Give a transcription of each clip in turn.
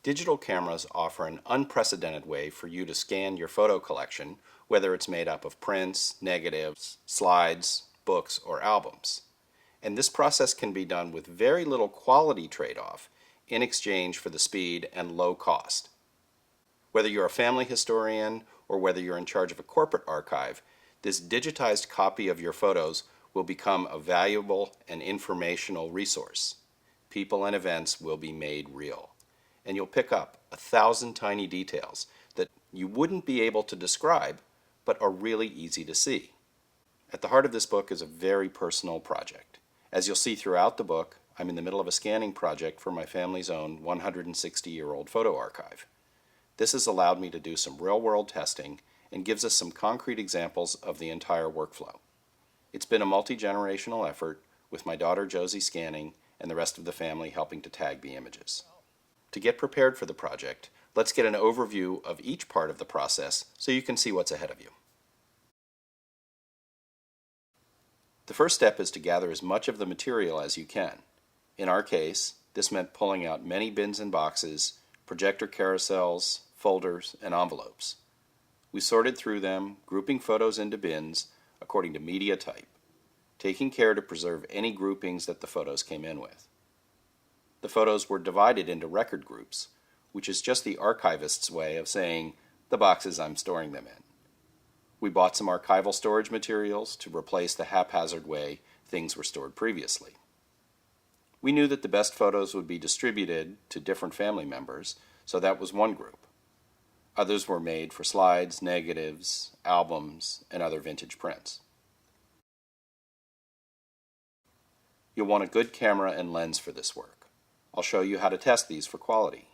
Digital cameras offer an unprecedented way for you to scan your photo collection, whether it's made up of prints, negatives, slides, books, or albums. And this process can be done with very little quality trade-off in exchange for the speed and low cost. Whether you're a family historian or whether you're in charge of a corporate archive, this digitized copy of your photos will become a valuable and informational resource. People and events will be made real, and you'll pick up 1,000 tiny details that you wouldn't be able to describe but are really easy to see. At the heart of this book is a very personal project. As you'll see throughout the book, I'm in the middle of a scanning project for my family's own 160-year-old photo archive. This has allowed me to do some real-world testing and gives us some concrete examples of the entire workflow. It's been a multi-generational effort with my daughter Josie scanning and the rest of the family helping to tag the images. To get prepared for the project, let's get an overview of each part of the process so you can see what's ahead of you. The first step is to gather as much of the material as you can. In our case, this meant pulling out many bins and boxes, projector carousels, folders, and envelopes. We sorted through them, grouping photos into bins according to media type, taking care to preserve any groupings that the photos came in with. The photos were divided into record groups, which is just the archivist's way of saying the boxes I'm storing them in. We bought some archival storage materials to replace the haphazard way things were stored previously. We knew that the best photos would be distributed to different family members, so that was one group. Others were made for slides, negatives, albums, and other vintage prints. You'll want a good camera and lens for this work. I'll show you how to test these for quality.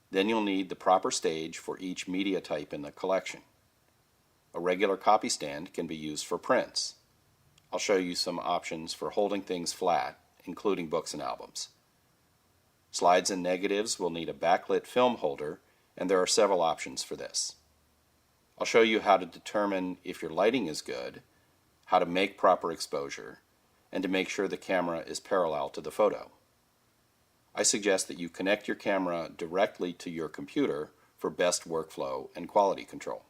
Then you'll need the proper stage for each media type in the collection. A regular copy stand can be used for prints. I'll show you some options for holding things flat, including books and albums. Slides and negatives will need a backlit film holder, and there are several options for this. I'll show you how to determine if your lighting is good, how to make proper exposure, and to make sure the camera is parallel to the photo. I suggest that you connect your camera directly to your computer for best workflow and quality control.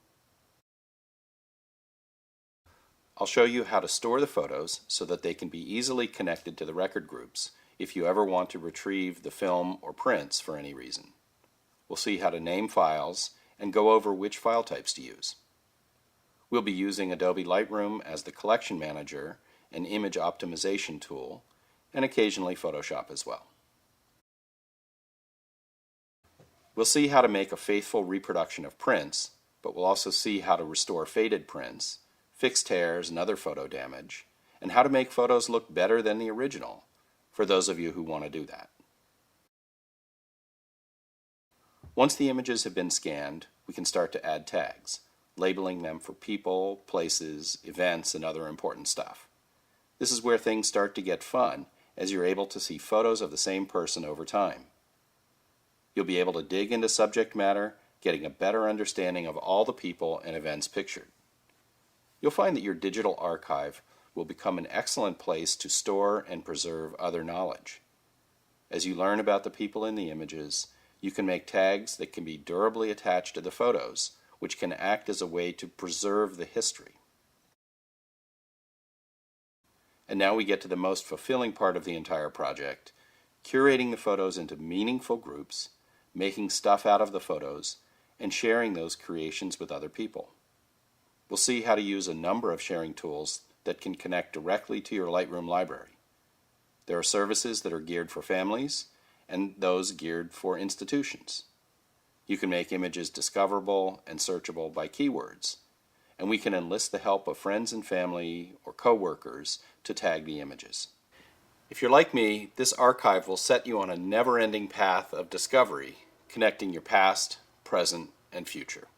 I'll show you how to store the photos so that they can be easily connected to the record groups if you ever want to retrieve the film or prints for any reason. We'll see how to name files and go over which file types to use. We'll be using Adobe Lightroom as the collection manager and image optimization tool, and occasionally Photoshop as well. We'll see how to make a faithful reproduction of prints, but we'll also see how to restore faded prints, fix tears and other photo damage, and how to make photos look better than the original, for those of you who want to do that. Once the images have been scanned, we can start to add tags, labeling them for people, places, events, and other important stuff. This is where things start to get fun, as you're able to see photos of the same person over time. You'll be able to dig into subject matter, getting a better understanding of all the people and events pictured. You'll find that your digital archive will become an excellent place to store and preserve other knowledge. As you learn about the people in the images, you can make tags that can be durably attached to the photos, which can act as a way to preserve the history. And now we get to the most fulfilling part of the entire project, curating the photos into meaningful groups, making stuff out of the photos, and sharing those creations with other people. We'll see how to use a number of sharing tools that can connect directly to your Lightroom library. There are services that are geared for families and those geared for institutions. You can make images discoverable and searchable by keywords, and we can enlist the help of friends and family or coworkers to tag the images. If you're like me, this archive will set you on a never-ending path of discovery, connecting your past, present, and future.